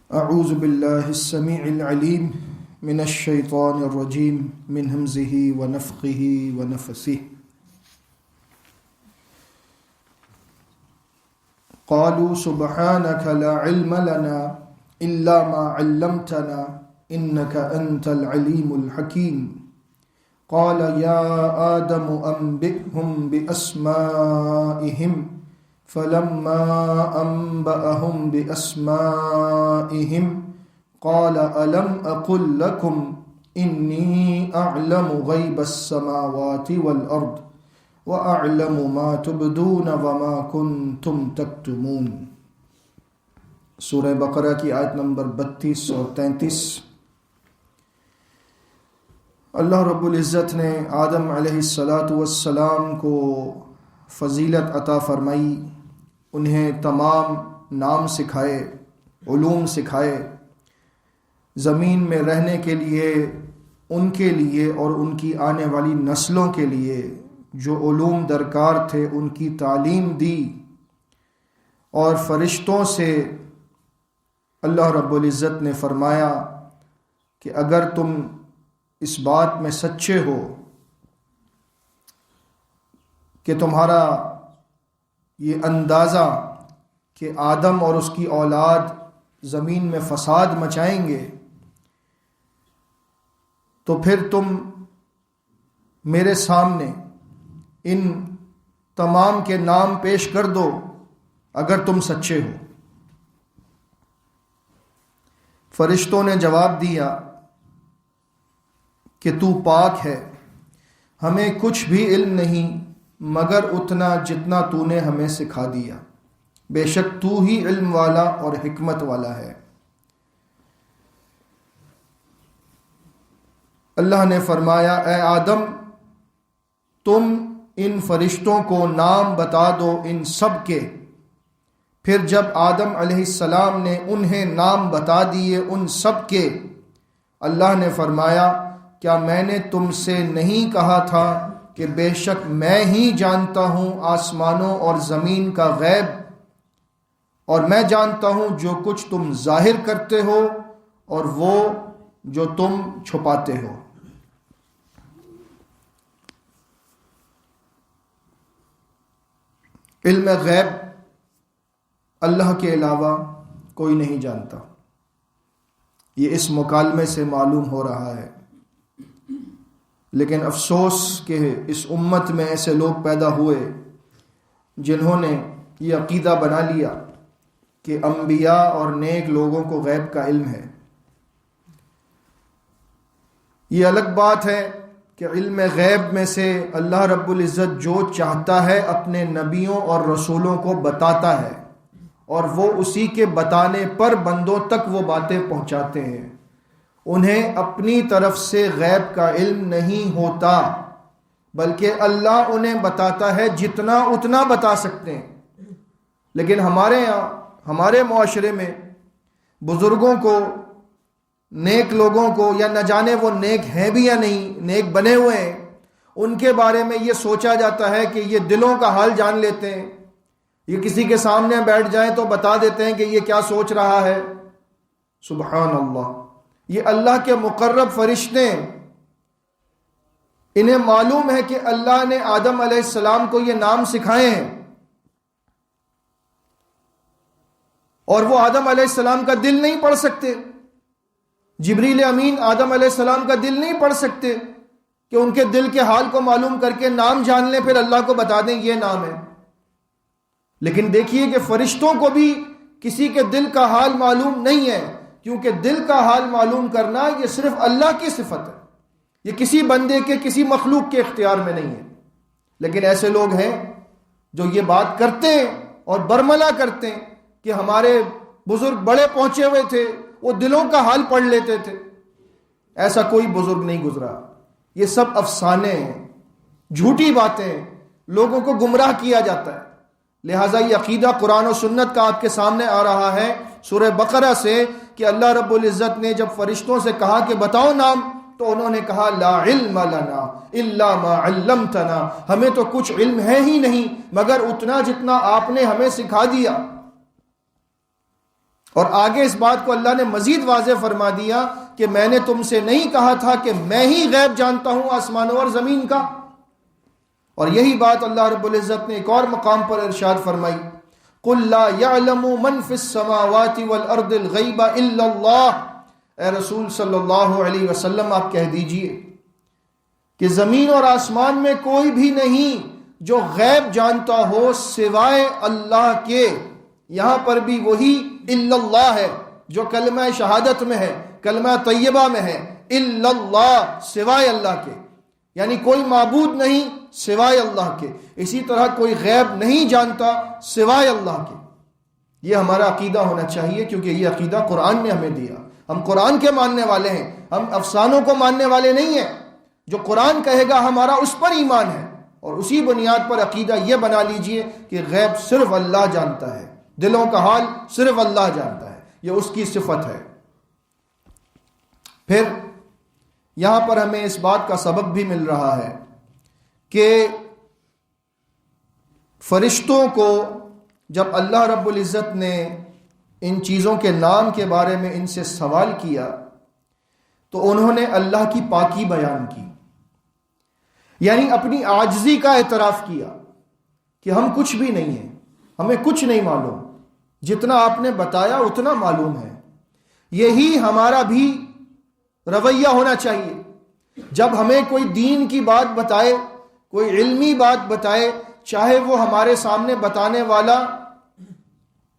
اعوذ باللہ السمیع العلیم من الشیطان الرجیم من ہمزہ ونفخہ ونفثہ قالوا سبحانک لا علم لنا الا ما علمتنا انک انت العلیم الحکیم قال یا آدم انبئهم باسمائهم فلما انبأهم باسمائهم قال الم اقل لكم انی اعلم غیب السماوات والارض وَأَعْلَمُ مَا تُبْدُونَ وَمَا كُنْتُمْ تَكْتُمُونَ۔ سورہ بقرہ کی آیت نمبر 32 اور 33۔ اللہ رب العزت نے آدم علیہ السلام کو فضیلت عطا فرمائی، انہیں تمام نام سکھائے، علوم سکھائے، زمین میں رہنے کے لیے ان کے لیے اور ان کی آنے والی نسلوں کے لیے جو علوم درکار تھے ان کی تعلیم دی، اور فرشتوں سے اللہ رب العزت نے فرمایا کہ اگر تم اس بات میں سچے ہو کہ تمہارا یہ اندازہ کہ آدم اور اس کی اولاد زمین میں فساد مچائیں گے، تو پھر تم میرے سامنے ان تمام کے نام پیش کر دو اگر تم سچے ہو۔ فرشتوں نے جواب دیا کہ تو پاک ہے، ہمیں کچھ بھی علم نہیں مگر اتنا جتنا تو نے ہمیں سکھا دیا، بے شک تو ہی علم والا اور حکمت والا ہے۔ اللہ نے فرمایا اے آدم تم ان فرشتوں کو نام بتا دو ان سب کے۔ پھر جب آدم علیہ السلام نے انہیں نام بتا دیے ان سب کے، اللہ نے فرمایا کیا میں نے تم سے نہیں کہا تھا کہ بے شک میں ہی جانتا ہوں آسمانوں اور زمین کا غیب، اور میں جانتا ہوں جو کچھ تم ظاہر کرتے ہو اور وہ جو تم چھپاتے ہو۔ علم غیب اللہ کے علاوہ کوئی نہیں جانتا، یہ اس مکالمے سے معلوم ہو رہا ہے۔ لیکن افسوس کہ اس امت میں ایسے لوگ پیدا ہوئے جنہوں نے یہ عقیدہ بنا لیا کہ انبیاء اور نیک لوگوں کو غیب کا علم ہے۔ یہ الگ بات ہے کہ علم غیب میں سے اللہ رب العزت جو چاہتا ہے اپنے نبیوں اور رسولوں کو بتاتا ہے، اور وہ اسی کے بتانے پر بندوں تک وہ باتیں پہنچاتے ہیں۔ انہیں اپنی طرف سے غیب کا علم نہیں ہوتا، بلکہ اللہ انہیں بتاتا ہے جتنا اتنا بتا سکتے ہیں۔ لیکن ہمارے یہاں ہمارے معاشرے میں بزرگوں کو، نیک لوگوں کو، یا نہ جانے وہ نیک ہیں بھی یا نہیں، نیک بنے ہوئے ہیں، ان کے بارے میں یہ سوچا جاتا ہے کہ یہ دلوں کا حال جان لیتے ہیں، یہ کسی کے سامنے بیٹھ جائیں تو بتا دیتے ہیں کہ یہ کیا سوچ رہا ہے۔ سبحان اللہ، یہ اللہ کے مقرب فرشتے ہیں، انہیں معلوم ہے کہ اللہ نے آدم علیہ السلام کو یہ نام سکھائے ہیں، اور وہ آدم علیہ السلام کا دل نہیں پڑھ سکتے۔ جبریل امین آدم علیہ السلام کا دل نہیں پڑھ سکتے کہ ان کے دل کے حال کو معلوم کر کے نام جان لیں، پھر اللہ کو بتا دیں یہ نام ہے۔ لیکن دیکھیے کہ فرشتوں کو بھی کسی کے دل کا حال معلوم نہیں ہے، کیونکہ دل کا حال معلوم کرنا یہ صرف اللہ کی صفت ہے، یہ کسی بندے کے، کسی مخلوق کے اختیار میں نہیں ہے۔ لیکن ایسے لوگ ہیں جو یہ بات کرتے ہیں اور برملا کرتے ہیں کہ ہمارے بزرگ بڑے پہنچے ہوئے تھے، وہ دلوں کا حال پڑھ لیتے تھے۔ ایسا کوئی بزرگ نہیں گزرا، یہ سب افسانے ہیں، جھوٹی باتیں ہیں، لوگوں کو گمراہ کیا جاتا ہے۔ لہٰذا یہ عقیدہ قرآن و سنت کا آپ کے سامنے آ رہا ہے سورہ بقرہ سے کہ اللہ رب العزت نے جب فرشتوں سے کہا کہ بتاؤ نام، تو انہوں نے کہا لا علم لنا الا ما علمتنا، ہمیں تو کچھ علم ہے ہی نہیں مگر اتنا جتنا آپ نے ہمیں سکھا دیا۔ اور آگے اس بات کو اللہ نے مزید واضح فرما دیا کہ میں نے تم سے نہیں کہا تھا کہ میں ہی غیب جانتا ہوں آسمانوں اور زمین کا. اور یہی بات اللہ رب العزت نے ایک اور مقام پر ارشاد فرمائی، قُلْ لَا يَعْلَمُ مَنْ فِي السَّمَاوَاتِ وَالْأَرْضِ الْغَيْبَ إِلَّا اللَّهُ. اے رسول صلی اللہ علیہ وسلم آپ کہہ دیجئے کہ زمین اور آسمان میں کوئی بھی نہیں جو غیب جانتا ہو سوائے اللہ کے. یہاں پر بھی وہی الا اللہ ہے جو کلمہ شہادت میں ہے، کلمہ طیبہ میں ہے، الا اللہ، سوائے اللہ کے، یعنی کوئی معبود نہیں سوائے اللہ کے. اسی طرح کوئی غیب نہیں جانتا سوائے اللہ کے. یہ ہمارا عقیدہ ہونا چاہیے، کیونکہ یہ عقیدہ قرآن نے ہمیں دیا. ہم قرآن کے ماننے والے ہیں، ہم افسانوں کو ماننے والے نہیں ہیں. جو قرآن کہے گا ہمارا اس پر ایمان ہے، اور اسی بنیاد پر عقیدہ یہ بنا لیجئے کہ غیب صرف اللہ جانتا ہے، دلوں کا حال صرف اللہ جانتا ہے، یہ اس کی صفت ہے. پھر یہاں پر ہمیں اس بات کا سبق بھی مل رہا ہے کہ فرشتوں کو جب اللہ رب العزت نے ان چیزوں کے نام کے بارے میں ان سے سوال کیا تو انہوں نے اللہ کی پاکی بیان کی، یعنی اپنی عاجزی کا اعتراف کیا کہ ہم کچھ بھی نہیں ہیں، ہمیں کچھ نہیں معلوم، جتنا آپ نے بتایا اتنا معلوم ہے. یہی ہمارا بھی رویہ ہونا چاہیے. جب ہمیں کوئی دین کی بات بتائے، کوئی علمی بات بتائے، چاہے وہ ہمارے سامنے بتانے والا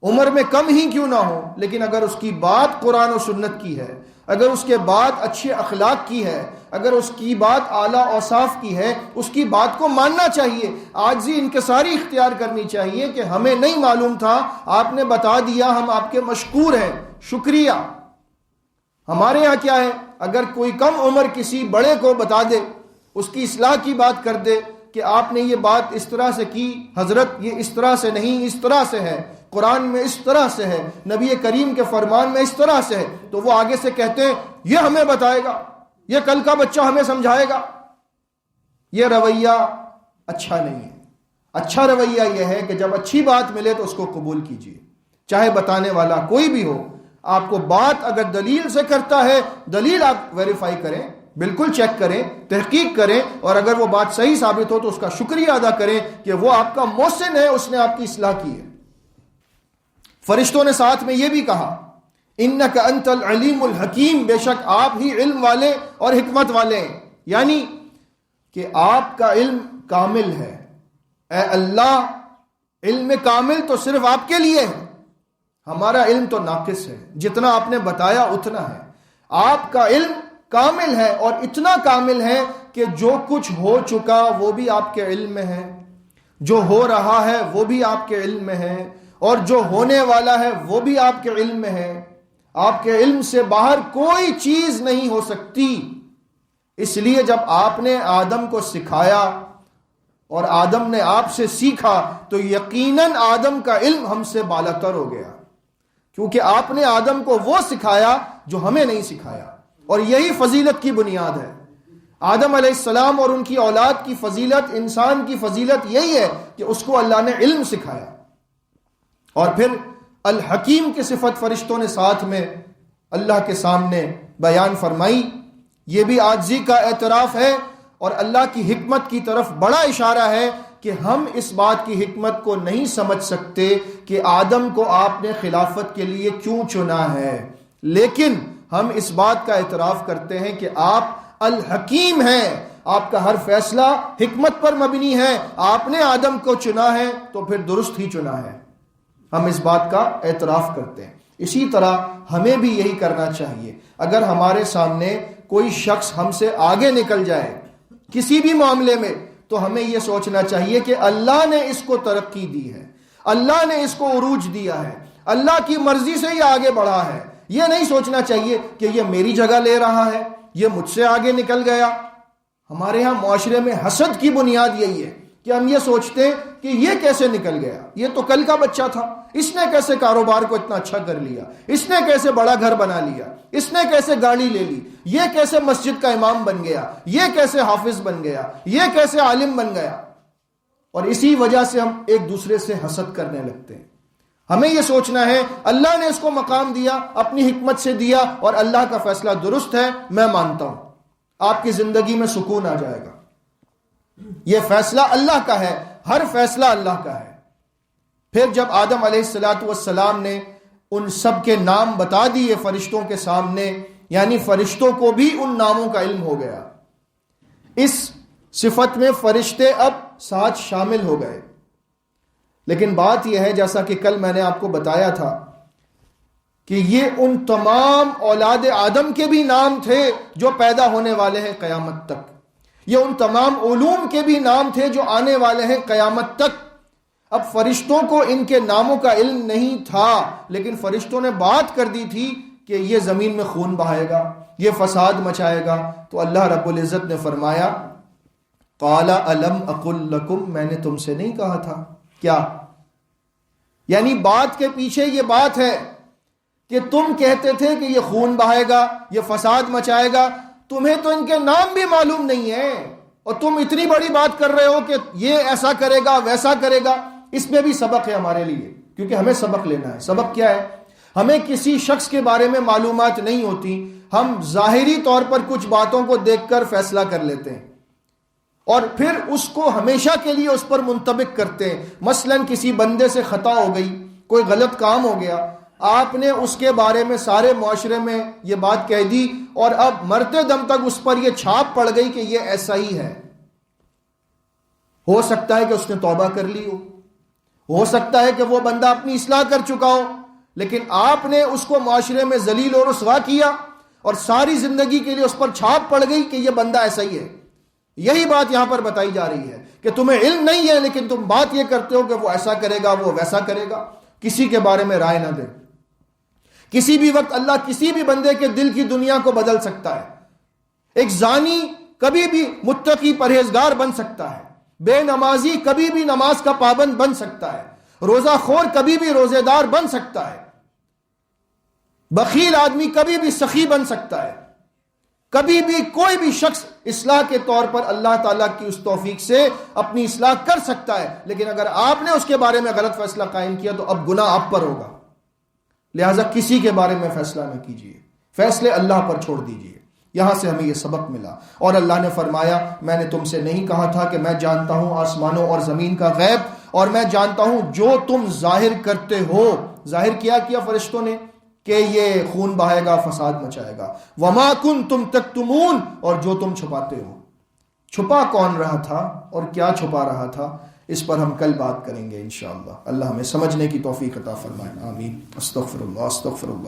عمر میں کم ہی کیوں نہ ہو، لیکن اگر اس کی بات قرآن و سنت کی ہے، اگر اس کے بات اچھے اخلاق کی ہے، اگر اس کی بات اعلیٰ اوصاف کی ہے، اس کی بات کو ماننا چاہیے. عاجزی انکساری اختیار کرنی چاہیے کہ ہمیں نہیں معلوم تھا، آپ نے بتا دیا، ہم آپ کے مشکور ہیں، شکریہ. ہمارے یہاں کیا ہے، اگر کوئی کم عمر کسی بڑے کو بتا دے، اس کی اصلاح کی بات کر دے کہ آپ نے یہ بات اس طرح سے کی، حضرت یہ اس طرح سے نہیں، اس طرح سے ہے، قرآن میں اس طرح سے ہے، نبی کریم کے فرمان میں اس طرح سے ہے، تو وہ آگے سے کہتے ہیں یہ ہمیں بتائے گا، یہ کل کا بچہ ہمیں سمجھائے گا. یہ رویہ اچھا نہیں ہے. اچھا رویہ یہ ہے کہ جب اچھی بات ملے تو اس کو قبول کیجیے، چاہے بتانے والا کوئی بھی ہو. آپ کو بات اگر دلیل سے کرتا ہے، دلیل آپ ویریفائی کریں، بالکل چیک کریں، تحقیق کریں، اور اگر وہ بات صحیح ثابت ہو تو اس کا شکریہ ادا کریں کہ وہ آپ کا محسن ہے، اس نے آپ کی اصلاح کی ہے. فرشتوں نے ساتھ میں یہ بھی کہا انک انت العلیم الحکیم، بے شک آپ ہی علم والے اور حکمت والے ہیں، یعنی کہ آپ کا علم کامل ہے. اے اللہ، علم کامل تو صرف آپ کے لیے ہے، ہمارا علم تو ناقص ہے، جتنا آپ نے بتایا اتنا ہے. آپ کا علم کامل ہے، اور اتنا کامل ہے کہ جو کچھ ہو چکا وہ بھی آپ کے علم میں ہے، جو ہو رہا ہے وہ بھی آپ کے علم میں ہے، اور جو ہونے والا ہے وہ بھی آپ کے علم میں ہے. آپ کے علم سے باہر کوئی چیز نہیں ہو سکتی. اس لیے جب آپ نے آدم کو سکھایا اور آدم نے آپ سے سیکھا تو یقیناً آدم کا علم ہم سے بالاتر ہو گیا، کیونکہ آپ نے آدم کو وہ سکھایا جو ہمیں نہیں سکھایا. اور یہی فضیلت کی بنیاد ہے. آدم علیہ السلام اور ان کی اولاد کی فضیلت، انسان کی فضیلت یہی ہے کہ اس کو اللہ نے علم سکھایا. اور پھر الحکیم کی صفت فرشتوں نے ساتھ میں اللہ کے سامنے بیان فرمائی. یہ بھی عاجزی کا اعتراف ہے اور اللہ کی حکمت کی طرف بڑا اشارہ ہے کہ ہم اس بات کی حکمت کو نہیں سمجھ سکتے کہ آدم کو آپ نے خلافت کے لیے کیوں چنا ہے، لیکن ہم اس بات کا اعتراف کرتے ہیں کہ آپ الحکیم ہیں، آپ کا ہر فیصلہ حکمت پر مبنی ہے. آپ نے آدم کو چنا ہے تو پھر درست ہی چنا ہے. ہم اس بات کا اعتراف کرتے ہیں. اسی طرح ہمیں بھی یہی کرنا چاہیے. اگر ہمارے سامنے کوئی شخص ہم سے آگے نکل جائے کسی بھی معاملے میں تو ہمیں یہ سوچنا چاہیے کہ اللہ نے اس کو ترقی دی ہے، اللہ نے اس کو عروج دیا ہے، اللہ کی مرضی سے یہ آگے بڑھا ہے. یہ نہیں سوچنا چاہیے کہ یہ میری جگہ لے رہا ہے، یہ مجھ سے آگے نکل گیا. ہمارے ہاں معاشرے میں حسد کی بنیاد یہی ہے کہ ہم یہ سوچتے ہیں کہ یہ کیسے نکل گیا، یہ تو کل کا بچہ تھا، اس نے کیسے کاروبار کو اتنا اچھا کر لیا، اس نے کیسے بڑا گھر بنا لیا، اس نے کیسے گاڑی لے لی، یہ کیسے مسجد کا امام بن گیا، یہ کیسے حافظ بن گیا، یہ کیسے عالم بن گیا. اور اسی وجہ سے ہم ایک دوسرے سے حسد کرنے لگتے ہیں. ہمیں یہ سوچنا ہے اللہ نے اس کو مقام دیا، اپنی حکمت سے دیا، اور اللہ کا فیصلہ درست ہے، میں مانتا ہوں، آپ کی زندگی میں سکون آ جائے گا۔ یہ فیصلہ اللہ کا ہے، ہر فیصلہ اللہ کا ہے۔ پھر جب آدم علیہ السلام نے ان سب کے نام بتا دیے فرشتوں کے سامنے، یعنی فرشتوں کو بھی ان ناموں کا علم ہو گیا، اس صفت میں فرشتے اب ساتھ شامل ہو گئے۔ لیکن بات یہ ہے، جیسا کہ کل میں نے آپ کو بتایا تھا، کہ یہ ان تمام اولاد آدم کے بھی نام تھے جو پیدا ہونے والے ہیں قیامت تک، یہ ان تمام علوم کے بھی نام تھے جو آنے والے ہیں قیامت تک۔ اب فرشتوں کو ان کے ناموں کا علم نہیں تھا، لیکن فرشتوں نے بات کر دی تھی کہ یہ زمین میں خون بہائے گا، یہ فساد مچائے گا۔ تو اللہ رب العزت نے فرمایا قال الم اقل لکم، میں نے تم سے نہیں کہا تھا کیا؟ یعنی بات کے پیچھے یہ بات ہے کہ تم کہتے تھے کہ یہ خون بہائے گا، یہ فساد مچائے گا، تمہیں تو ان کے نام بھی معلوم نہیں ہے، اور تم اتنی بڑی بات کر رہے ہو کہ یہ ایسا کرے گا ویسا کرے گا۔ اس میں بھی سبق ہے ہمارے لیے، کیونکہ ہمیں سبق لینا ہے۔ سبق کیا ہے؟ ہمیں کسی شخص کے بارے میں معلومات نہیں ہوتی، ہم ظاہری طور پر کچھ باتوں کو دیکھ کر فیصلہ کر لیتے ہیں، اور پھر اس کو ہمیشہ کے لیے اس پر منطبق کرتے ہیں۔ مثلا کسی بندے سے خطا ہو گئی، کوئی غلط کام ہو گیا، آپ نے اس کے بارے میں سارے معاشرے میں یہ بات کہہ دی، اور اب مرتے دم تک اس پر یہ چھاپ پڑ گئی کہ یہ ایسا ہی ہے۔ ہو سکتا ہے کہ اس نے توبہ کر لی ہو سکتا ہے کہ وہ بندہ اپنی اصلاح کر چکا ہو، لیکن آپ نے اس کو معاشرے میں ذلیل اور رسوا کیا، اور ساری زندگی کے لیے اس پر چھاپ پڑ گئی کہ یہ بندہ ایسا ہی ہے۔ یہی بات یہاں پر بتائی جا رہی ہے کہ تمہیں علم نہیں ہے، لیکن تم بات یہ کرتے ہو کہ وہ ایسا کرے گا، وہ ویسا کرے گا۔ کسی کے بارے میں رائے نہ دیں۔ کسی بھی وقت اللہ کسی بھی بندے کے دل کی دنیا کو بدل سکتا ہے۔ ایک زانی کبھی بھی متقی پرہیزگار بن سکتا ہے، بے نمازی کبھی بھی نماز کا پابند بن سکتا ہے، روزہ خور کبھی بھی روزے دار بن سکتا ہے، بخیل آدمی کبھی بھی سخی بن سکتا ہے، کبھی بھی کوئی بھی شخص اصلاح کے طور پر اللہ تعالیٰ کی اس توفیق سے اپنی اصلاح کر سکتا ہے۔ لیکن اگر آپ نے اس کے بارے میں غلط فیصلہ قائم کیا تو اب گناہ آپ پر ہوگا۔ لہٰذا کسی کے بارے میں فیصلہ نہ کیجیے، فیصلے اللہ پر چھوڑ دیجیے۔ یہاں سے ہمیں یہ سبق ملا، اور اللہ نے فرمایا میں نے تم سے نہیں کہا تھا کہ میں جانتا ہوں آسمانوں اور زمین کا غیب، اور میں جانتا ہوں جو تم ظاہر کرتے ہو۔ ظاہر کیا فرشتوں نے کہ یہ خون بہائے گا، فساد مچائے گا۔ وما کنتم تکتمون، اور جو تم چھپاتے ہو۔ چھپا کون رہا تھا اور کیا چھپا رہا تھا، اس پر ہم کل بات کریں گے انشاءاللہ۔ اللہ ہمیں سمجھنے کی توفیق عطا فرمائے، آمین۔ استغفر اللہ استغفر اللہ۔